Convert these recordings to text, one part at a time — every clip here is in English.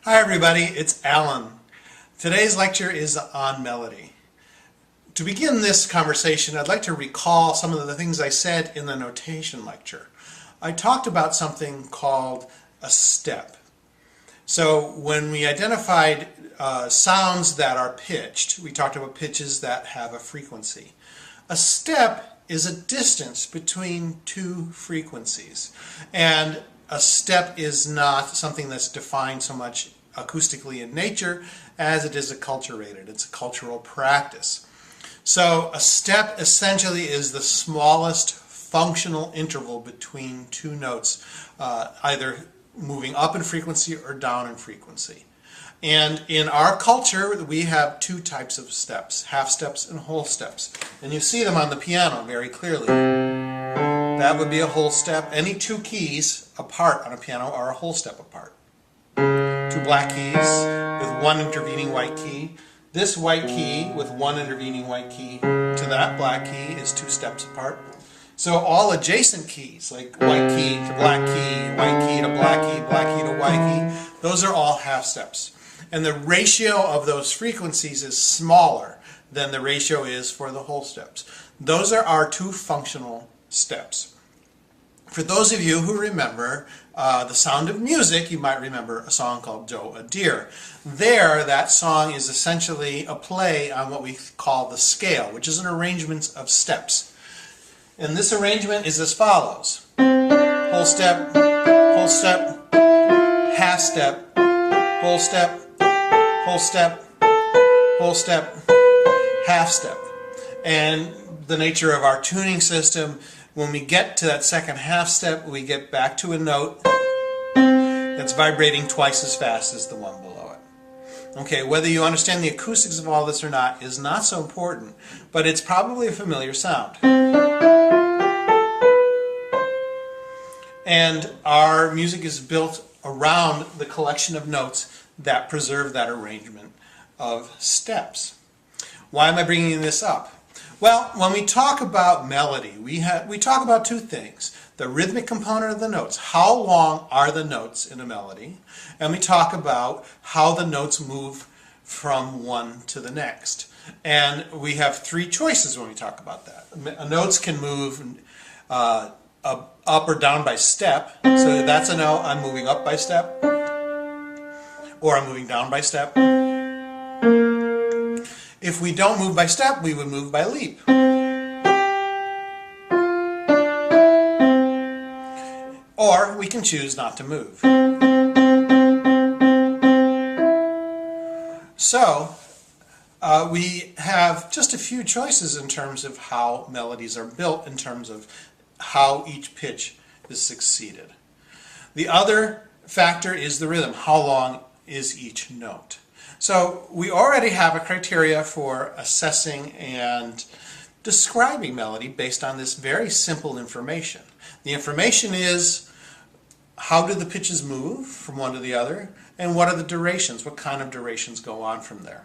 Hi everybody, it's Alan. Today's lecture is on melody. To begin this conversation, I'd like to recall some of the things I said in the notation lecture. I talked about something called a step. So when we identified sounds that are pitched, we talked about pitches that have a frequency. A step is a distance between two frequencies. And a step is not something that's defined so much acoustically in nature as it is acculturated. It's a cultural practice. So a step essentially is the smallest functional interval between two notes, either moving up in frequency or down in frequency. And in our culture, we have two types of steps, half steps and whole steps. And you see them on the piano very clearly. That would be a whole step. Any two keys apart on a piano are a whole step apart. Two black keys with one intervening white key. This white key with one intervening white key to that black key is two steps apart. So all adjacent keys, like white key to black key, white key to black key to white key, those are all half steps. And the ratio of those frequencies is smaller than the ratio is for the whole steps. Those are our two functional steps. For those of you who remember The Sound of Music, you might remember a song called Doe a Deer. There, that song is essentially a play on what we call the scale, which is an arrangement of steps. And this arrangement is as follows. Whole step, half step, whole step, whole step, whole step, half step. And the nature of our tuning system, when we get to that second half step, we get back to a note that's vibrating twice as fast as the one below it. Okay, whether you understand the acoustics of all this or not is not so important, but it's probably a familiar sound. And our music is built around the collection of notes that preserve that arrangement of steps. Why am I bringing this up? Well, when we talk about melody, we talk about two things. The rhythmic component of the notes. How long are the notes in a melody? And we talk about how the notes move from one to the next. And we have three choices when we talk about that. Notes can move up or down by step. So that's a note, I'm moving up by step. Or I'm moving down by step. If we don't move by step, we would move by leap. Or we can choose not to move. So we have just a few choices in terms of how melodies are built, in terms of how each pitch is succeeded. The other factor is the rhythm. How long is each note? So we already have a criteria for assessing and describing melody based on this very simple information. The information is how do the pitches move from one to the other, and what are the durations, what kind of durations go on from there.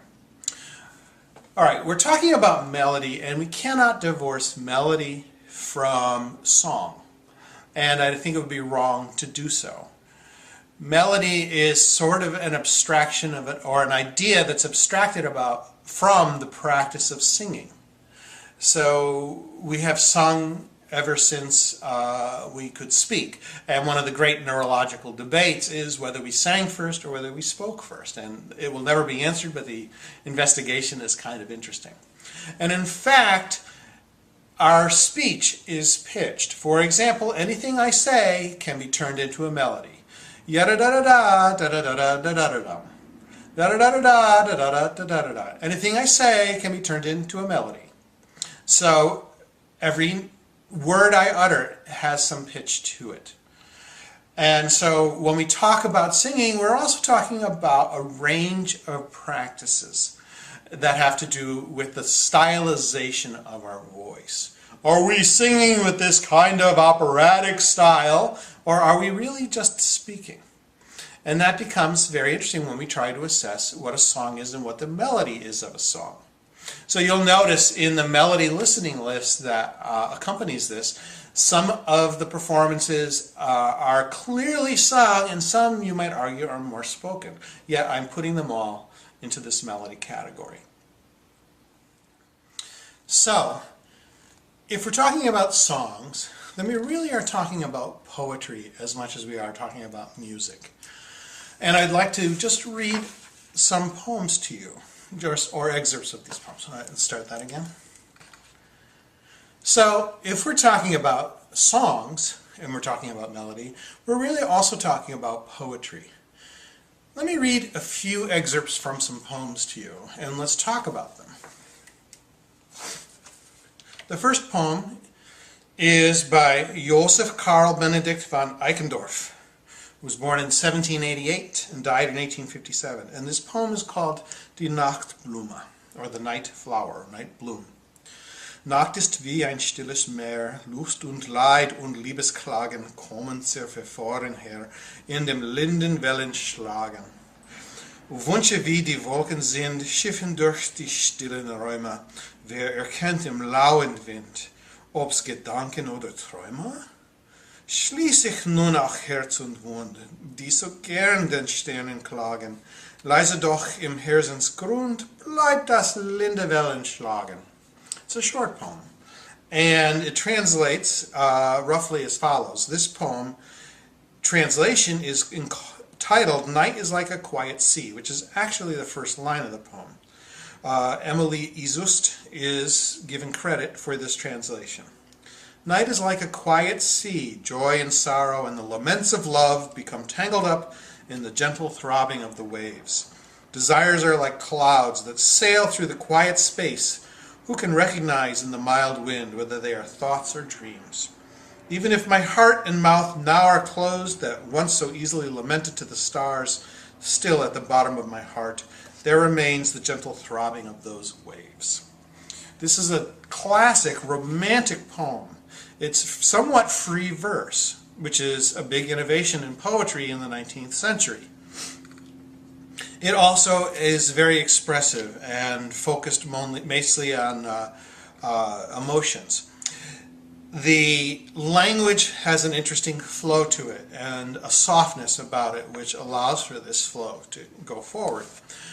Alright, we're talking about melody, and we cannot divorce melody from song. And I think it would be wrong to do so. Melody is sort of an abstraction of it, or an idea that's abstracted from the practice of singing. So we have sung ever since we could speak. And one of the great neurological debates is whether we sang first or whether we spoke first. And it will never be answered, but the investigation is kind of interesting. And in fact, our speech is pitched. For example, anything I say can be turned into a melody. Yada da da da da da da da da da da da da da da da da da da. Anything I say can be turned into a melody. So every word I utter has some pitch to it. And so when we talk about singing, we're also talking about a range of practices that have to do with the stylization of our voice. Are we singing with this kind of operatic style, or are we really just speaking? And that becomes very interesting when we try to assess what a song is and what the melody is of a song. So you'll notice in the melody listening list that accompanies this Some of the performances are clearly sung, and some, you might argue, are more spoken. Yet I'm putting them all into this melody category. So, if we're talking about songs, then we really are talking about poetry as much as we are talking about music. And I'd like to just read some poems to you, or excerpts of these poems. Let's start that again. So, if we're talking about songs, and we're talking about melody, we're really also talking about poetry. Let me read a few excerpts from some poems to you, and let's talk about them. The first poem is by Joseph Karl Benedict van Eichendorff, who was born in 1788 and died in 1857. And this poem is called Die Nachtblume, or the Night Flower, Night Bloom. Nacht ist wie ein stilles Meer, Lust und Leid und Liebesklagen kommen sehr verfroren her, in dem linden Wellen schlagen. Wünsche wie die Wolken sind, schiffen durch die stillen Räume, wer erkennt im lauen Wind, ob's Gedanken oder Träume? Schließ ich nun auch Herz und Mund, die so gern den Sternen klagen, leise doch im Herzensgrund bleibt das linde Wellen schlagen. It's a short poem, and it translates roughly as follows. This poem translation is entitled Night is Like a Quiet Sea, which is actually the first line of the poem. Emily Isust is given credit for this translation. Night is like a quiet sea, joy and sorrow and the laments of love become tangled up in the gentle throbbing of the waves. Desires are like clouds that sail through the quiet space. Who can recognize in the mild wind whether they are thoughts or dreams? Even if my heart and mouth now are closed, that once so easily lamented to the stars, still at the bottom of my heart, there remains the gentle throbbing of those waves. This is a classic romantic poem. It's somewhat free verse, which is a big innovation in poetry in the 19th century. It also is very expressive and focused mostly on emotions. The language has an interesting flow to it and a softness about it which allows for this flow to go forward.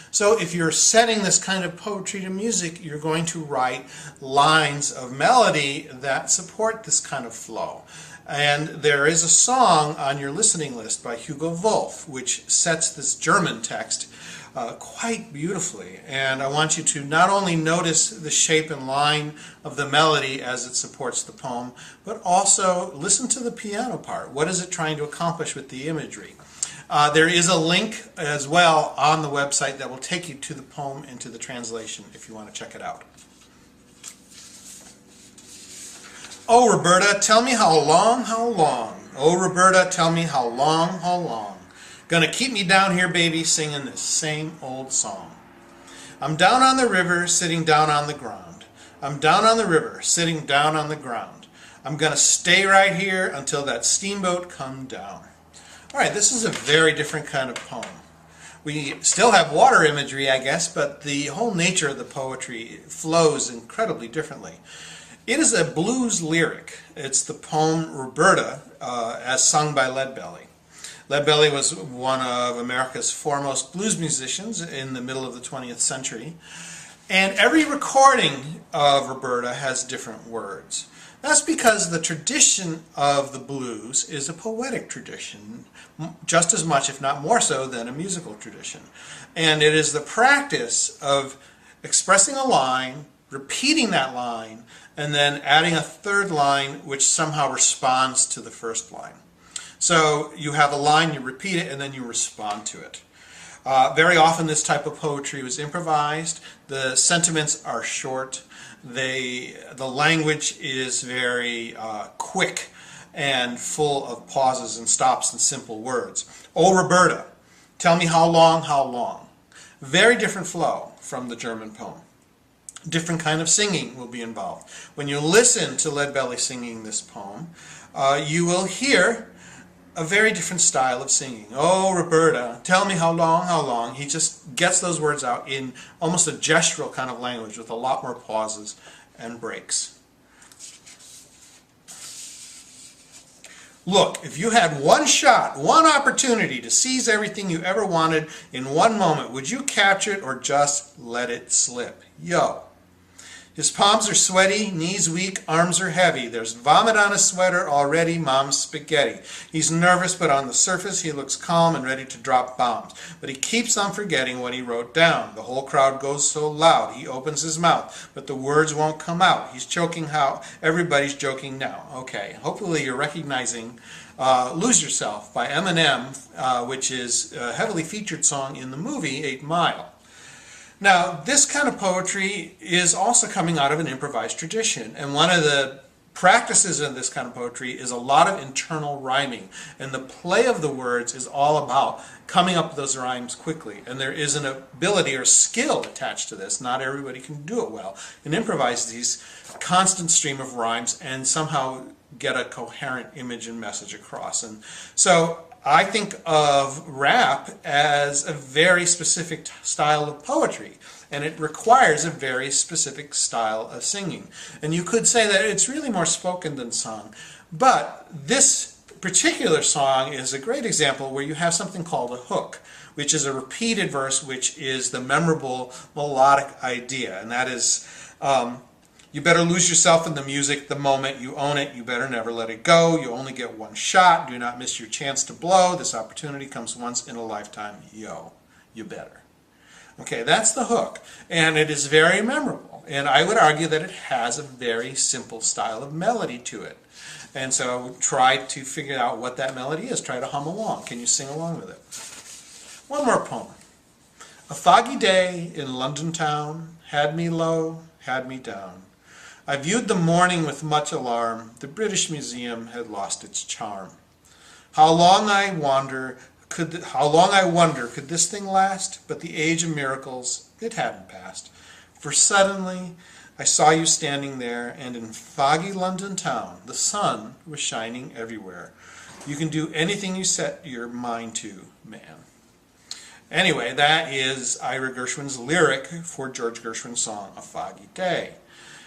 So if you're setting this kind of poetry to music, you're going to write lines of melody that support this kind of flow. And there is a song on your listening list by Hugo Wolf which sets this German text quite beautifully. And I want you to not only notice the shape and line of the melody as it supports the poem, but also listen to the piano part. What is it trying to accomplish with the imagery? There is a link as well on the website that will take you to the poem and to the translation if you want to check it out. Oh, Roberta, tell me how long, how long? Oh, Roberta, tell me how long, how long? Gonna keep me down here, baby, singing this same old song. I'm down on the river, sitting down on the ground. I'm down on the river, sitting down on the ground. I'm gonna stay right here until that steamboat come down. All right, this is a very different kind of poem. We still have water imagery, I guess, but the whole nature of the poetry flows incredibly differently. It is a blues lyric. It's the poem Roberta, as sung by Leadbelly. Leadbelly was one of America's foremost blues musicians in the middle of the 20th century. And every recording of Roberta has different words. That's because the tradition of the blues is a poetic tradition, just as much, if not more so, than a musical tradition. And it is the practice of expressing a line, repeating that line, and then adding a third line which somehow responds to the first line. So you have a line, you repeat it, and then you respond to it. Very often this type of poetry was improvised. The sentiments are short. The language is very quick and full of pauses and stops and simple words. Oh, Roberta, tell me how long, how long? Very different flow from the German poem. Different kind of singing will be involved. When you listen to Leadbelly singing this poem, you will hear a very different style of singing. Oh, Roberta, tell me how long, how long? He just gets those words out in almost a gestural kind of language with a lot more pauses and breaks. Look, if you had one shot, one opportunity to seize everything you ever wanted in one moment, would you capture it or just let it slip? Yo. His palms are sweaty, knees weak, arms are heavy. There's vomit on his sweater already, mom's spaghetti. He's nervous, but on the surface he looks calm and ready to drop bombs. But he keeps on forgetting what he wrote down. The whole crowd goes so loud. He opens his mouth, but the words won't come out. He's choking how everybody's joking now. Okay, hopefully you're recognizing Lose Yourself by Eminem, which is a heavily featured song in the movie 8 Mile. Now, this kind of poetry is also coming out of an improvised tradition, and one of the practices of this kind of poetry is a lot of internal rhyming, and the play of the words is all about coming up with those rhymes quickly, and there is an ability or skill attached to this. Not everybody can do it well, and improvise these constant stream of rhymes and somehow get a coherent image and message across. And so I think of rap as a very specific style of poetry, and it requires a very specific style of singing. And you could say that it's really more spoken than sung, but this particular song is a great example where you have something called a hook, which is a repeated verse, which is the memorable melodic idea, and that is you better lose yourself in the music the moment you own it. You better never let it go. You only get one shot. Do not miss your chance to blow. This opportunity comes once in a lifetime. Yo, you better. Okay, that's the hook. And it is very memorable. And I would argue that it has a very simple style of melody to it. And so try to figure out what that melody is. Try to hum along. Can you sing along with it? One more poem. A foggy day in London town had me low, had me down. I viewed the morning with much alarm. The British Museum had lost its charm. How long I wonder could this thing last? But the age of miracles, it hadn't passed. For suddenly I saw you standing there, and in foggy London town the sun was shining everywhere. You can do anything you set your mind to, man. Anyway, that is Ira Gershwin's lyric for George Gershwin's song, A Foggy Day.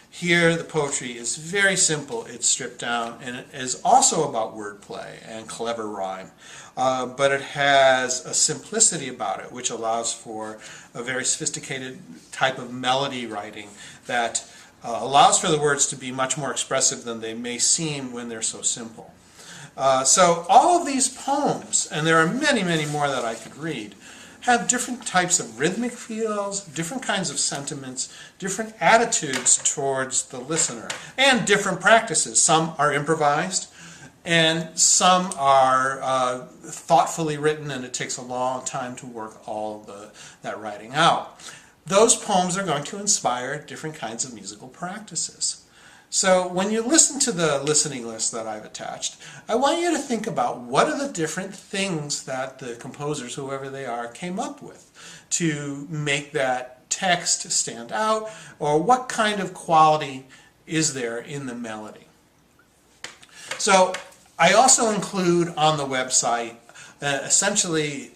Here, the poetry is very simple. It's stripped down, and it is also about wordplay and clever rhyme. But it has a simplicity about it, which allows for a very sophisticated type of melody writing that allows for the words to be much more expressive than they may seem when they're so simple. So all of these poems, and there are many, many more that I could read, have different types of rhythmic feels, different kinds of sentiments, different attitudes towards the listener, and different practices. Some are improvised, and some are thoughtfully written, and it takes a long time to work all that writing out. Those poems are going to inspire different kinds of musical practices. So when you listen to the listening list that I've attached, I want you to think about what are the different things that the composers, whoever they are, came up with to make that text stand out, or what kind of quality is there in the melody. So I also include on the website essentially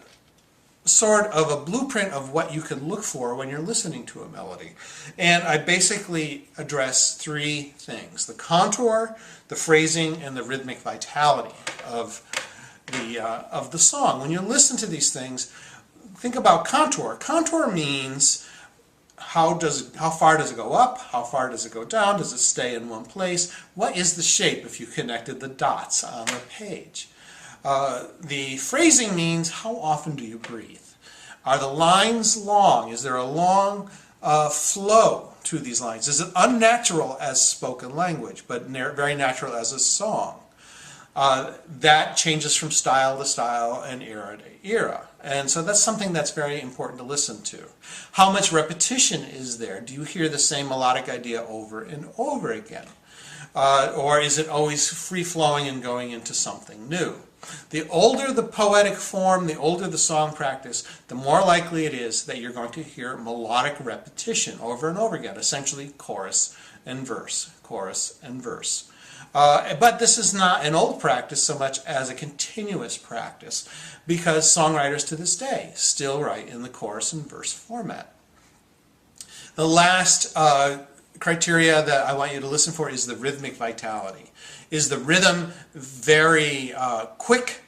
sort of a blueprint of what you can look for when you're listening to a melody. And I basically address three things: the contour, the phrasing, and the rhythmic vitality of the song. When you listen to these things, think about contour. Contour means how far does it go up? How far does it go down? Does it stay in one place? What is the shape if you connected the dots on the page? The phrasing means how often do you breathe? Are the lines long? Is there a long flow to these lines? Is it unnatural as spoken language, but very natural as a song? That changes from style to style and era to era. And so that's something that's very important to listen to. How much repetition is there? Do you hear the same melodic idea over and over again? Or is it always free-flowing and going into something new? The older the poetic form, the older the song practice, the more likely it is that you're going to hear melodic repetition over and over again, essentially chorus and verse, chorus and verse. But this is not an old practice so much as a continuous practice, because songwriters to this day still write in the chorus and verse format. The last criteria that I want you to listen for is the rhythmic vitality. Is the rhythm very quick?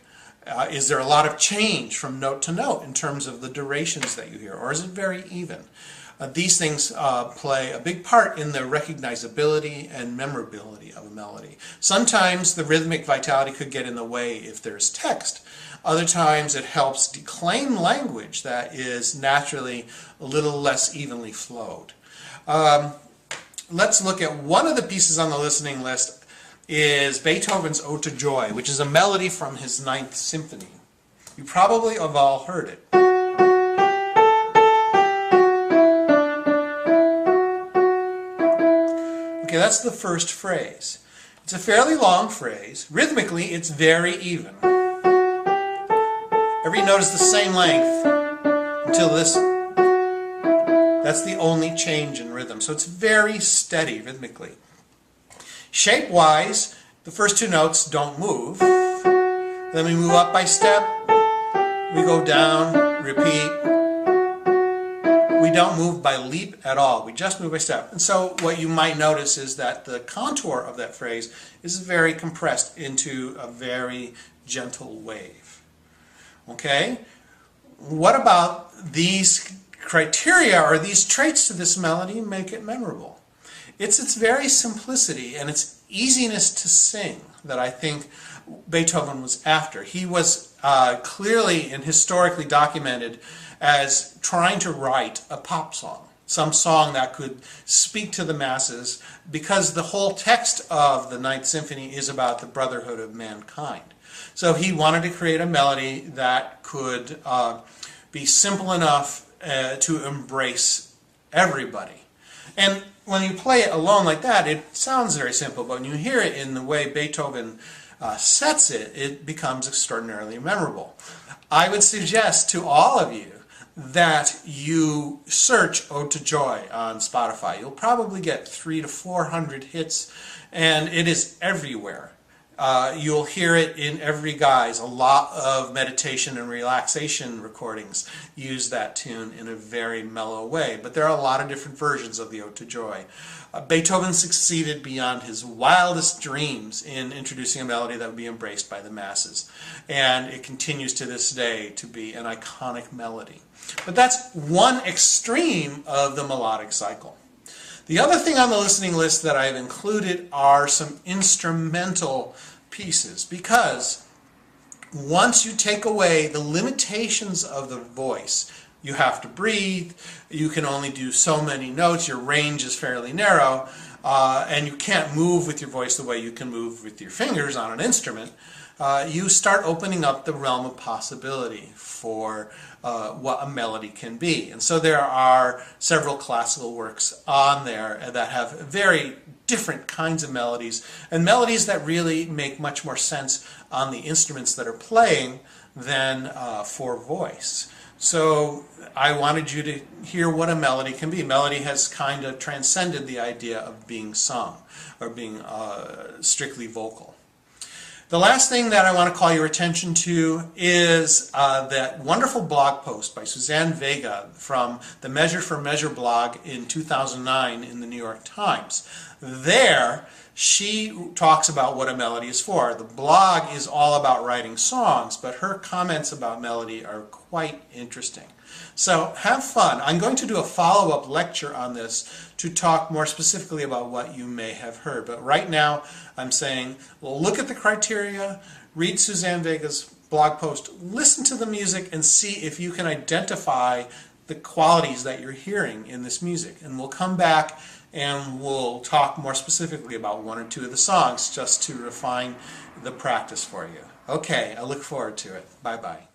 Is there a lot of change from note to note in terms of the durations that you hear, or is it very even? These things play a big part in the recognizability and memorability of a melody. Sometimes the rhythmic vitality could get in the way if there's text. Other times it helps declaim language that is naturally a little less evenly flowed. Let's look at one of the pieces on the listening list is Beethoven's Ode to Joy, which is a melody from his Ninth Symphony. You probably have all heard it. Okay, that's the first phrase. It's a fairly long phrase. Rhythmically, it's very even. Every note is the same length until this. That's the only change in rhythm. So it's very steady rhythmically. Shape-wise, the first two notes don't move. Then we move up by step. We go down, repeat. We don't move by leap at all. We just move by step. And so what you might notice is that the contour of that phrase is very compressed into a very gentle wave. Okay? What about these criteria or these traits to this melody make it memorable? It's its very simplicity and its easiness to sing that I think Beethoven was after. He was clearly and historically documented as trying to write a pop song, some song that could speak to the masses, because the whole text of the Ninth Symphony is about the brotherhood of mankind. So he wanted to create a melody that could be simple enough to embrace everybody. And when you play it alone like that, it sounds very simple, but when you hear it in the way Beethoven sets it, it becomes extraordinarily memorable. I would suggest to all of you that you search Ode to Joy on Spotify. You'll probably get 300 to 400 hits, and it is everywhere. You'll hear it in every guise. A lot of meditation and relaxation recordings use that tune in a very mellow way, but there are a lot of different versions of the Ode to Joy. Beethoven succeeded beyond his wildest dreams in introducing a melody that would be embraced by the masses, and it continues to this day to be an iconic melody. But that's one extreme of the melodic cycle. The other thing on the listening list that I've included are some instrumental pieces, because once you take away the limitations of the voice, you have to breathe, you can only do so many notes, your range is fairly narrow, and you can't move with your voice the way you can move with your fingers on an instrument, you start opening up the realm of possibility for what a melody can be. And so there are several classical works on there that have very different kinds of melodies, and melodies that really make much more sense on the instruments that are playing than for voice. So I wanted you to hear what a melody can be. Melody has kind of transcended the idea of being sung or being strictly vocal. The last thing that I want to call your attention to is that wonderful blog post by Suzanne Vega from the Measure for Measure blog in 2009 in the New York Times. There, she talks about what a melody is for. The blog is all about writing songs, but her comments about melody are quite interesting. So have fun. I'm going to do a follow-up lecture on this to talk more specifically about what you may have heard. But right now, I'm saying, well, look at the criteria, read Suzanne Vega's blog post, listen to the music, and see if you can identify the qualities that you're hearing in this music. And we'll come back and we'll talk more specifically about one or two of the songs just to refine the practice for you. Okay, I look forward to it. Bye-bye.